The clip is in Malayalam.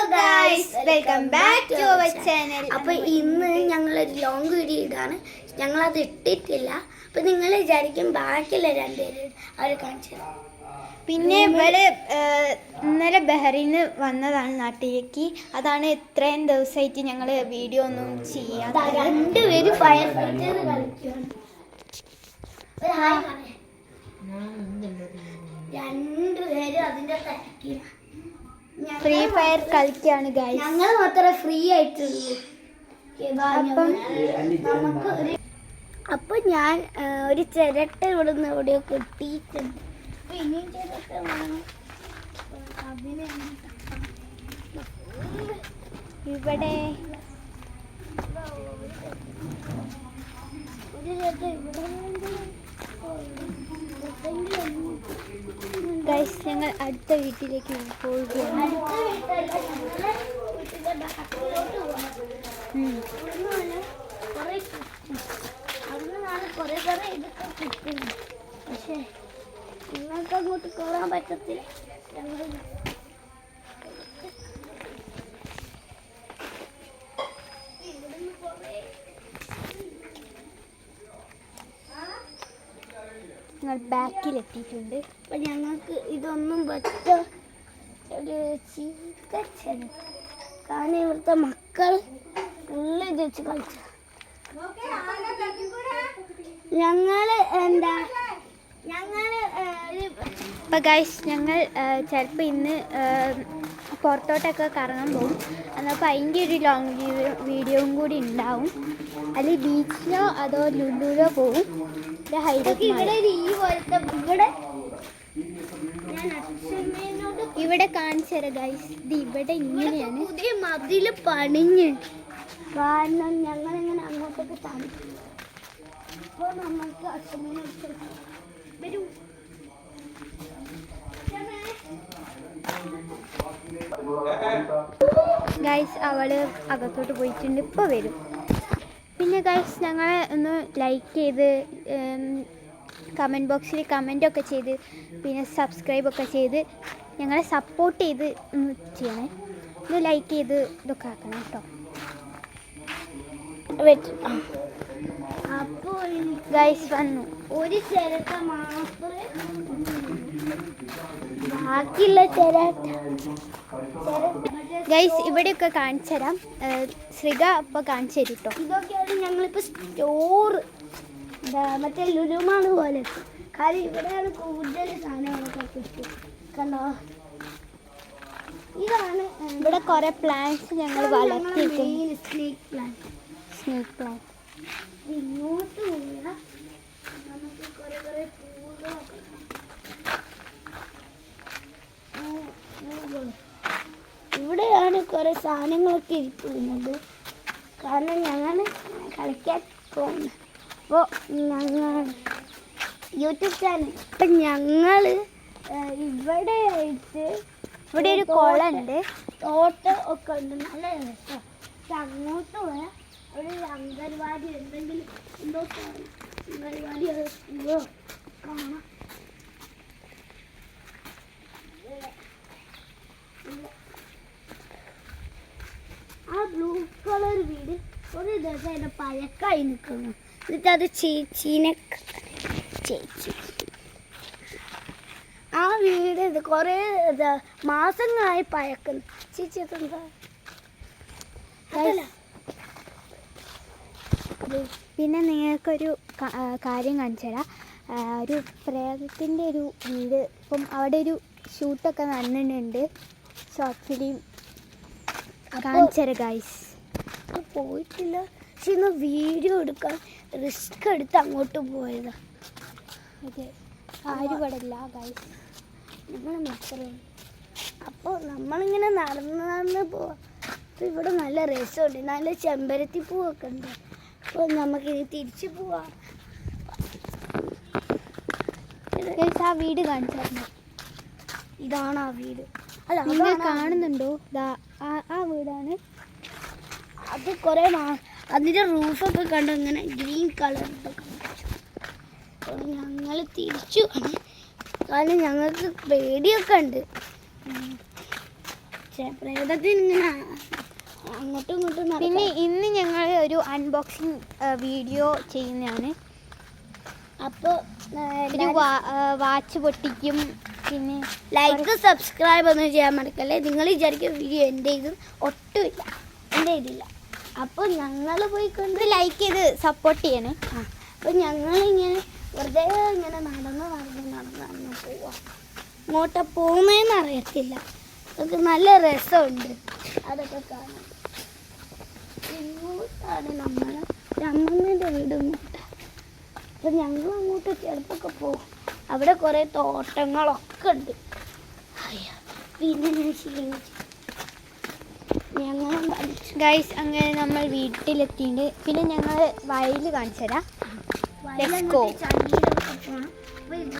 guys, welcome back to our channel. അപ്പോൾ ഇന്ന് ഞങ്ങളൊരു ലോങ് വീഡിയോ ഇടാണ്. ഞങ്ങളത് ഇട്ടിട്ടില്ല. അപ്പോൾ നിങ്ങൾ വിചാരിക്കും ബാക്കിയുള്ള രണ്ടുപേരും അവർ കാണിച്ചു തരാം. പിന്നെ ഇവര് ഇന്നലെ ബഹ്റൈനിൽ വന്നതാണ് നാട്ടിലേക്ക്. അതാണ് ഇത്രയും ദിവസമായിട്ട് ഞങ്ങൾ വീഡിയോ ഒന്നും ചെയ്യാതെ. രണ്ടുപേരും ഫയർ ഫൈറ്റർ കളിക്കുകയാണ്. രണ്ടുപേരും അതിന്റെ തിരക്കിലാണ്. ഫ്രീ ഫയർ കളിക്കാണ് ഗൈസ്. ഞങ്ങൾ മാത്രമേ ഫ്രീ ആയിട്ടുള്ളൂ. അപ്പൊ ഞാൻ ഒരു ചിരട്ട ഇവിടുന്ന് എവിടെയോ കിട്ടിയിട്ടുണ്ട്. അപ്പൊ ഇനിയും ചിരട്ട വേണം. ഇവിടെ ഒരു ചിരട്ട ഇവിടെ ഗൈസ് ഞങ്ങൾ അടുത്ത വീട്ടിലേക്ക് പോവുകയാണ്. പക്ഷേ നിങ്ങൾക്ക് അങ്ങോട്ട് കയറാൻ പറ്റത്തില്ല. ഞങ്ങൾ ബാക്കിലെത്തിയിട്ടുണ്ട്. അപ്പം ഞങ്ങൾക്ക് ഇതൊന്നും പറ്റ ഒരു ചീക്കച്ചൻ. കാരണം ഇവിടുത്തെ മക്കൾ ഉള്ളിൽ വെച്ച് കളിച്ചു. ഞങ്ങള് അപ്പോൾ ഗൈസ് ഞങ്ങൾ ചിലപ്പോൾ ഇന്ന് പുറത്തോട്ടൊക്കെ കറങ്ങാൻ പോകും. എന്നപ്പോൾ അതിൻ്റെ ഒരു ലോങ് വീഡിയോയും കൂടി ഉണ്ടാവും. അല്ലെങ്കിൽ ബീച്ചിലോ അതോ ലുലുലോ പോകും. ഇവിടെ കാണിച്ചു തരാം ഗൈസ്. ഇത് ഇവിടെ ഇങ്ങനെയാണ്. പുതിയ മതില് പണിഞ്ഞ് കാരണം ഞങ്ങളിങ്ങനെ അങ്ങോട്ടൊക്കെ താമസിക്കും. അപ്പോൾ നമുക്ക് അച്ഛനെ വരൂ. ഗൈസ് അവള് അകത്തോട്ട് പോയിട്ടുണ്ട്. ഇപ്പോൾ വരും. പിന്നെ ഗൈസ് ഞങ്ങളെ ഒന്ന് ലൈക്ക് ചെയ്ത് കമൻറ്റ് ബോക്സിൽ കമൻറ്റൊക്കെ ചെയ്ത് പിന്നെ സബ്സ്ക്രൈബൊക്കെ ചെയ്ത് ഞങ്ങളെ സപ്പോർട്ട് ചെയ്ത് ചെയ്യണേ. ഇത് ലൈക്ക് ചെയ്ത് ഇതൊക്കെ ആക്കണം കേട്ടോ. അപ്പോൾ ഗൈസ് വന്നു. ഒരു ചിരട്ട മാത്രമേ ബാക്കിയുള്ള ചിരട്ട ഗൈസ് ഇവിടെയൊക്കെ കാണിച്ചു തരാം. ശ്രീക അപ്പോൾ കാണിച്ചു തരും കേട്ടോ. ഇതൊക്കെയാണ് ഞങ്ങളിപ്പോൾ സ്റ്റോർ മറ്റേ ലുലുമാള് പോലെ. കാര്യം ഇവിടെയാണ് കൂടുതൽ സാധനങ്ങളൊക്കെ കിട്ടും. കണ്ടോ, ഇതാണ് ഇവിടെ കുറേ പ്ലാന്റ്സ് ഞങ്ങൾ വളർത്തിയിട്ടുണ്ട്. Snake plant. സ്നേക്ക് പ്ലാന്റ് ഇങ്ങോട്ട് പോയാൽ നമുക്ക് കുറേ പൂകളൊക്കെ ഇവിടെയാണ് കുറേ സാധനങ്ങളൊക്കെ ഇരിക്കുന്നത്. കാരണം ഞങ്ങൾ കളിക്കാൻ പോകുന്നത്. അപ്പോൾ ഞങ്ങൾ യൂട്യൂബ് ചാനൽ അപ്പം ഞങ്ങൾ ഇവിടെ ആയിട്ട് ഇവിടെ ഒരു കുളമുണ്ട്, തോട്ടം ഒക്കെ ഉണ്ട്. നല്ല രസം. പക്ഷെ അങ്ങോട്ട് പോയാൽ അവിടെ ഒരു അംഗൻവാടി എന്തെങ്കിലും എന്തോ അംഗൻവാടി അത് കാണാം. ആ ബ്ലൂ കളർ വീട് ഒരു ദിവസം അതിൻ്റെ പഴക്കായി നിൽക്കുന്നു. എന്നിട്ട് അത് ചേച്ചീനെ ചേച്ചി ആ വീട് ഇത് കുറേ മാസങ്ങളായി പഴക്കുന്നു. ചേച്ചി എന്താ പിന്നെ നിങ്ങൾക്കൊരു കാര്യം കാണിച്ചു തരാം. ഒരു പ്രേതത്തിൻ്റെ ഒരു വീട്. ഇപ്പം അവിടെ ഒരു ഷൂട്ടൊക്കെ നടന്നിട്ടുണ്ട്. ഷോർട്ട് ഫിലിം കാണിച്ചു തരാം ഗൈസ്. പോയിട്ടില്ല. പക്ഷെ ഇന്ന് വീഡിയോ എടുക്കാൻ റിസ്ക് എടുത്ത് അങ്ങോട്ട് പോയതാ. അതെ, ആരും ഇവിടെ ഇല്ല ഗൈസ്, നമ്മൾ മാത്രമേ. അപ്പോൾ നമ്മളിങ്ങനെ നടന്ന് പോവാം. അപ്പോൾ ഇവിടെ നല്ല രസമുണ്ട്. നല്ല ചെമ്പരത്തി പൂവൊക്കെ ഉണ്ട്. അപ്പോൾ നമുക്കിനി തിരിച്ചു പോവാം. ആ വീട് കാണിച്ചു തരണം. ഇതാണ് ആ വീട്. അല്ല, നിങ്ങൾ കാണുന്നുണ്ടോ? ആ വീടാണ്. അത് കുറേ അതിൻ്റെ റൂഫൊക്കെ കണ്ടു ഇങ്ങനെ ഗ്രീൻ കളർ. ഞങ്ങൾ തിരിച്ചു. കാരണം ഞങ്ങൾക്ക് പേടിയൊക്കെ ഉണ്ട്. പ്രേതത്തിന് ഇങ്ങനെ അങ്ങോട്ടും ഇങ്ങോട്ടും പിന്നെ ഇന്ന് ഞങ്ങൾ ഒരു അൺബോക്സിങ് വീഡിയോ ചെയ്യുന്നതാണ്. അപ്പോൾ ഒരു വാച്ച് പൊട്ടിക്കും. പിന്നെ ലൈക്ക് സബ്സ്ക്രൈബ് ഒന്നും ചെയ്യാൻ മറക്കല്ലേ. നിങ്ങൾ വിചാരിക്കും വീഡിയോ എൻ്റെ ഇത് ഒട്ടുമില്ല, എൻ്റെ ഇതില്ല. അപ്പോൾ ഞങ്ങൾ പോയിക്കൊണ്ട് ലൈക്ക് ചെയ്ത് സപ്പോർട്ട് ചെയ്യണേ. അപ്പോൾ ഞങ്ങളിങ്ങനെ വെറുതെ ഇങ്ങനെ നടന്ന് പോവാം. ഇങ്ങോട്ട് പോകുന്നതെന്ന് അറിയത്തില്ല. അതൊക്കെ നല്ല രസമുണ്ട് അതൊക്കെ കാണാൻ. ഇങ്ങോട്ടാണ് അമ്മമ്മേൻ്റെ വീട് ഇങ്ങോട്ട്. അപ്പം ഞങ്ങൾ അങ്ങോട്ട് ചിലപ്പോൾ പോകും. അവിടെ കുറേ തോട്ടങ്ങളൊക്കെ ഉണ്ട്. പിന്നെ ഞങ്ങൾ ഗൈസ് അങ്ങനെ നമ്മൾ വീട്ടിലെത്തിയിട്ടുണ്ട്. പിന്നെ ഞങ്ങൾ വയലിൽ കാണിച്ചു തരാം. Let's go.